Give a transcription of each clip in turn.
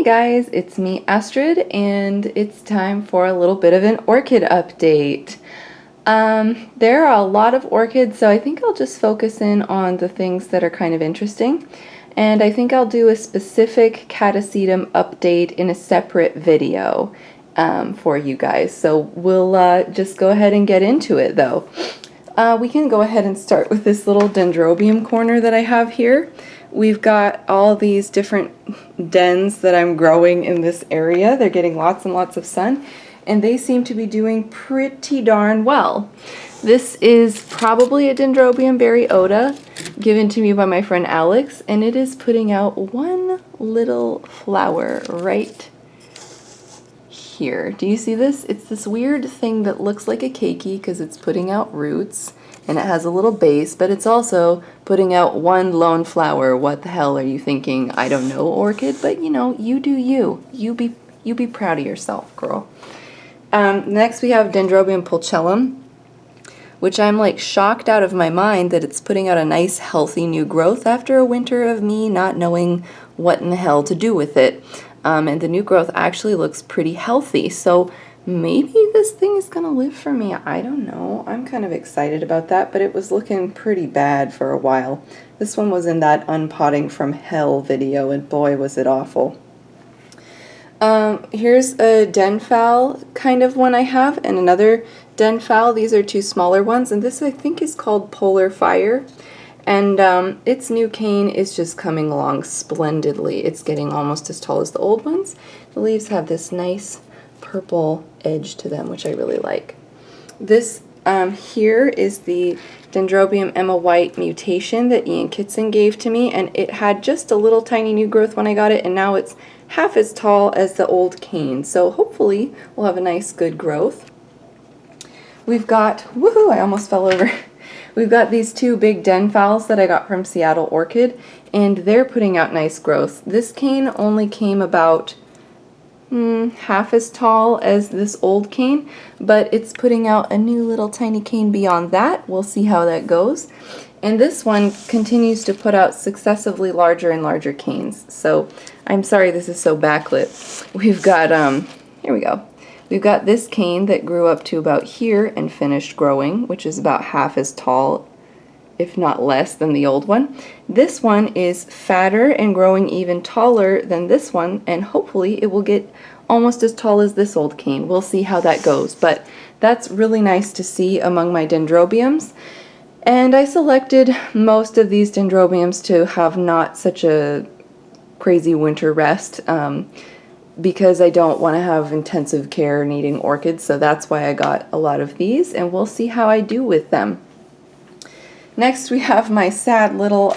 Hey guys, it's me Astrid, and it's time for a little bit of an orchid update. There are a lot of orchids, so I think I'll just focus in on the things that are kind of interesting. And I think I'll do a specific Catasetum update in a separate video for you guys. So we'll just go ahead and get into it though. We can go ahead and start with this little dendrobium corner that I have here. We've got all these different dens that I'm growing in this area. They're getting lots and lots of sun, and they seem to be doing pretty darn well. This is probably a Dendrobium baryota given to me by my friend Alex, and it is putting out one little flower right here. Do you see this? It's this weird thing that looks like a keiki because it's putting out roots and it has a little base, but it's also putting out one lone flower. What the hell are you thinking? I don't know, orchid, but you know, you do you. You be proud of yourself, girl. Next we have Dendrobium Chellam, which I'm like shocked out of my mind that it's putting out a nice healthy new growth after a winter of me not knowing what in the hell to do with it. And the new growth actually looks pretty healthy, so maybe this thing is gonna live for me. I don't know. I'm kind of excited about that, but it was looking pretty bad for a while. This one was in that unpotting from hell video, and boy was it awful. Here's a denfowl kind of one I have, and another denfowl. These are two smaller ones, and this I think is called Polar Fire. And its new cane is just coming along splendidly. It's getting almost as tall as the old ones. The leaves have this nice purple edge to them, which I really like. This here is the Dendrobium Emma White Mutation that Ian Kitson gave to me, and it had just a little tiny new growth when I got it, and now it's half as tall as the old cane. So hopefully we'll have a nice good growth. We've got, woohoo, I almost fell over. We've got these two big denfowls that I got from Seattle Orchid, and they're putting out nice growth. This cane only came about half as tall as this old cane, but it's putting out a new little tiny cane beyond that. We'll see how that goes. And this one continues to put out successively larger and larger canes. So I'm sorry this is so backlit. We've got, here we go. We've got this cane that grew up to about here and finished growing, which is about half as tall, if not less, than the old one. This one is fatter and growing even taller than this one, and hopefully it will get almost as tall as this old cane. We'll see how that goes, but that's really nice to see among my dendrobiums. And I selected most of these dendrobiums to have not such a crazy winter rest, because I don't want to have intensive care needing orchids, so that's why I got a lot of these, and we'll see how I do with them. Next we have my sad little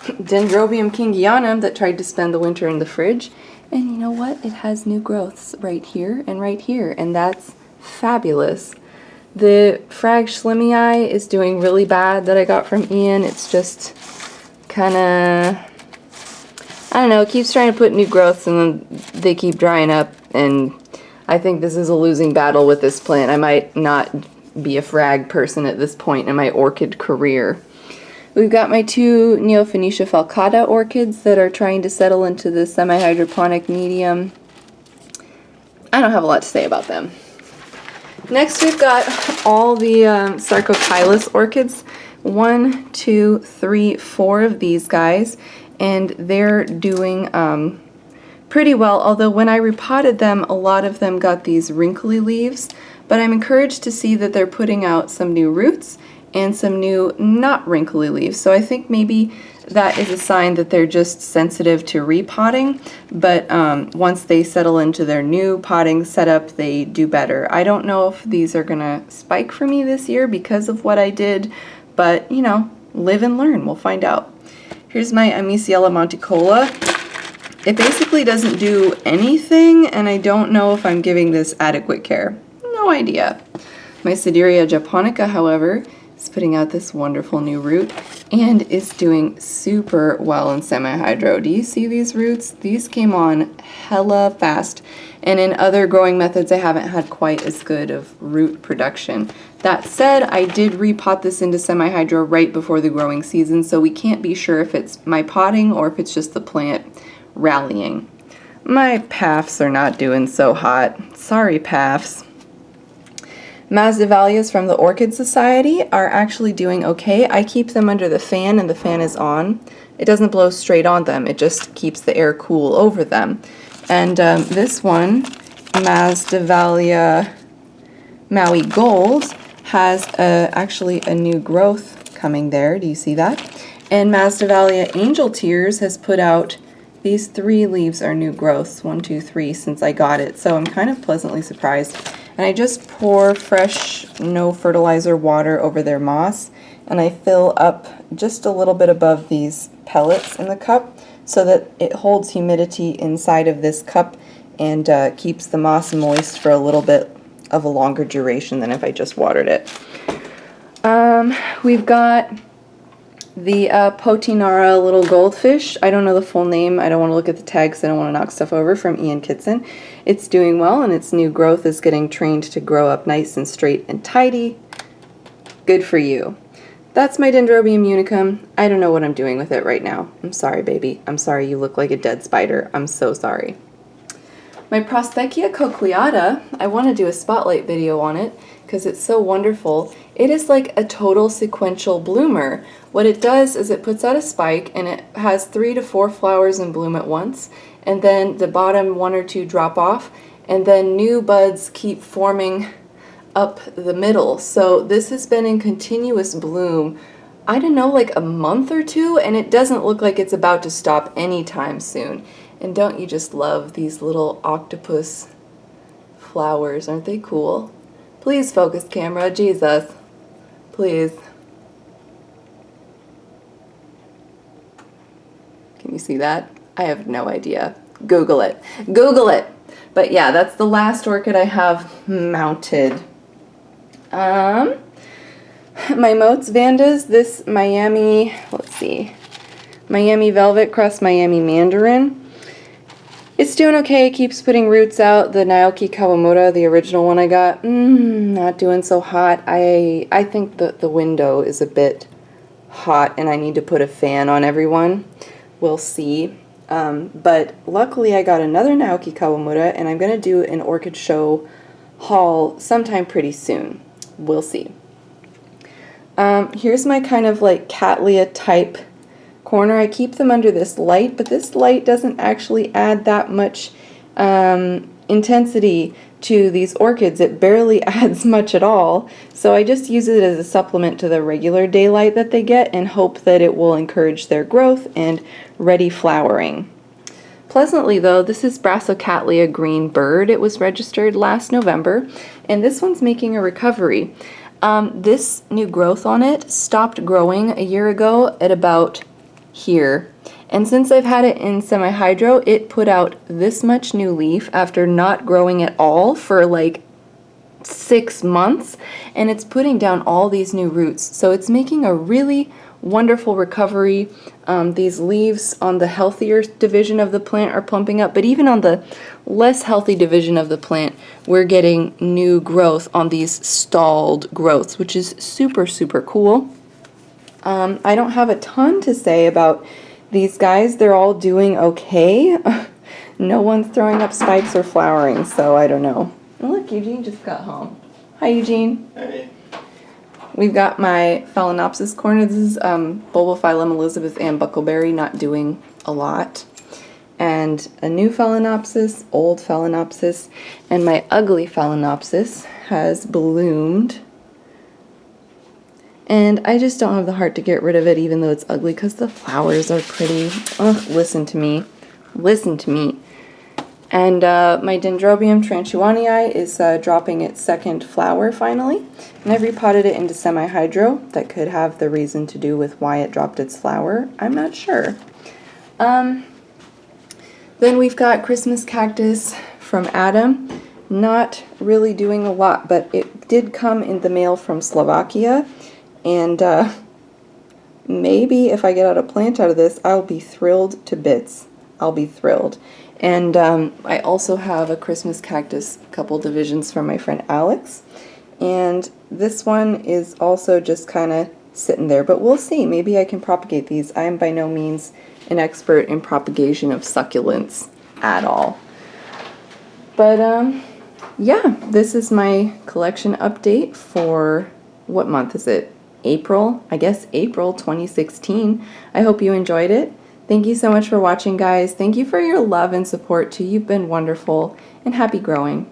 Dendrobium Jeonnam that tried to spend the winter in the fridge, and you know what? It has new growths right here, and that's fabulous. The Frag Schlimmii is doing really bad that I got from Ian. It's just kinda, I don't know, it keeps trying to put new growths and then they keep drying up, and I think this is a losing battle with this plant. I might not be a frag person at this point in my orchid career. We've got my two Phoenicia Falcata orchids that are trying to settle into the semi-hydroponic medium. I don't have a lot to say about them. Next we've got all the Sarco Kyla orchids. 1, 2, 3, 4 of these guys, and they're doing pretty well, although when I repotted them, a lot of them got these wrinkly leaves, but I'm encouraged to see that they're putting out some new roots and some new not wrinkly leaves, so I think maybe that is a sign that they're just sensitive to repotting, but once they settle into their new potting setup, they do better. I don't know if these are gonna spike for me this year because of what I did, but you know, live and learn, we'll find out. Here's my Amiciella monticola. It basically doesn't do anything, and I don't know if I'm giving this adequate care. No idea. My Sideria japonica, however, is putting out this wonderful new root and is doing super well in semi-hydro. Do you see these roots? These came on hella fast, and in other growing methods I haven't had quite as good of root production. That said, I did repot this into semi-hydro right before the growing season, so we can't be sure if it's my potting or if it's just the plant rallying. My paths are not doing so hot. Sorry, paths. Masdevallias from the Orchid Society are actually doing okay. I keep them under the fan and the fan is on. It doesn't blow straight on them, it just keeps the air cool over them. And this one, Masdevallia Maui Gold, has actually a new growth coming there. Do you see that? And Masdevallia Angel Tears has put out these 3 leaves are new growths, 1, 2, 3, since I got it. So I'm kind of pleasantly surprised. And I just pour fresh, no fertilizer water over their moss, and I fill up just a little bit above these pellets in the cup so that it holds humidity inside of this cup and keeps the moss moist for a little bit of a longer duration than if I just watered it. We've got the Potinara little goldfish. I don't know the full name. I don't want to look at the tags. I don't want to knock stuff over, from Ian Kitson. It's doing well, and its new growth is getting trained to grow up nice and straight and tidy. Good for you. That's my Dendrobium Unicum. I don't know what I'm doing with it right now. I'm sorry, baby. I'm sorry you look like a dead spider. I'm so sorry. My Prosthecia cochleata, I want to do a spotlight video on it because it's so wonderful. It is like a total sequential bloomer. What it does is it puts out a spike and it has 3 to 4 flowers in bloom at once, and then the bottom 1 or 2 drop off, and then new buds keep forming up the middle. So this has been in continuous bloom, I don't know, like a month or 2, and it doesn't look like it's about to stop anytime soon. And don't you just love these little octopus flowers? Aren't they cool? Please focus, camera. Jesus. Please. Can you see that? I have no idea. Google it. Google it! But yeah, that's the last orchid I have mounted. My Motes Vandas, this Miami, let's see, Miami Velvet Crust, Miami Mandarin. It's doing okay, it keeps putting roots out. The Naoki Kawamura, the original one I got, not doing so hot. I think the window is a bit hot and I need to put a fan on everyone. We'll see. But luckily I got another Naoki Kawamura and I'm going to do an orchid show haul sometime pretty soon. We'll see. Here's my kind of like Cattleya type corner. I keep them under this light, but this light doesn't actually add that much intensity to these orchids. It barely adds much at all, so I just use it as a supplement to the regular daylight that they get and hope that it will encourage their growth and ready flowering. Pleasantly though, this is Brasso Cattleya Green Bird. It was registered last November, and this one's making a recovery. This new growth on it stopped growing a year ago at about here, and since I've had it in semi-hydro, it put out this much new leaf after not growing at all for like 6 months, and it's putting down all these new roots, so it's making a really wonderful recovery. These leaves on the healthier division of the plant are plumping up, but even on the less healthy division of the plant, we're getting new growth on these stalled growths, which is super, super cool. I don't have a ton to say about these guys. They're all doing okay. No one's throwing up spikes or flowering, so I don't know. Oh, look, Eugene just got home. Hi, Eugene. Hey. We've got my Phalaenopsis corner. This is Bulbophyllum Elizabeth Ann Buckleberry, not doing a lot. And a new Phalaenopsis, old Phalaenopsis, and my ugly Phalaenopsis has bloomed. And I just don't have the heart to get rid of it, even though it's ugly, because the flowers are pretty. Ugh, listen to me. Listen to me. And my Dendrobium Tranchuanii is dropping its second flower finally. And I've repotted it into semi-hydro. That could have the reason to do with why it dropped its flower. I'm not sure. Then we've got Christmas Cactus from Adam. Not really doing a lot, but it did come in the mail from Slovakia. And maybe if I get out a plant out of this, I'll be thrilled to bits. I'll be thrilled. And I also have a Christmas cactus, couple divisions from my friend Alex. And this one is also just kind of sitting there, but we'll see. Maybe I can propagate these. I am by no means an expert in propagation of succulents at all. But yeah, this is my collection update for, what month is it? April, I guess April 2016. I hope you enjoyed it. Thank you so much for watching, guys. Thank you for your love and support too. You've been wonderful, and happy growing.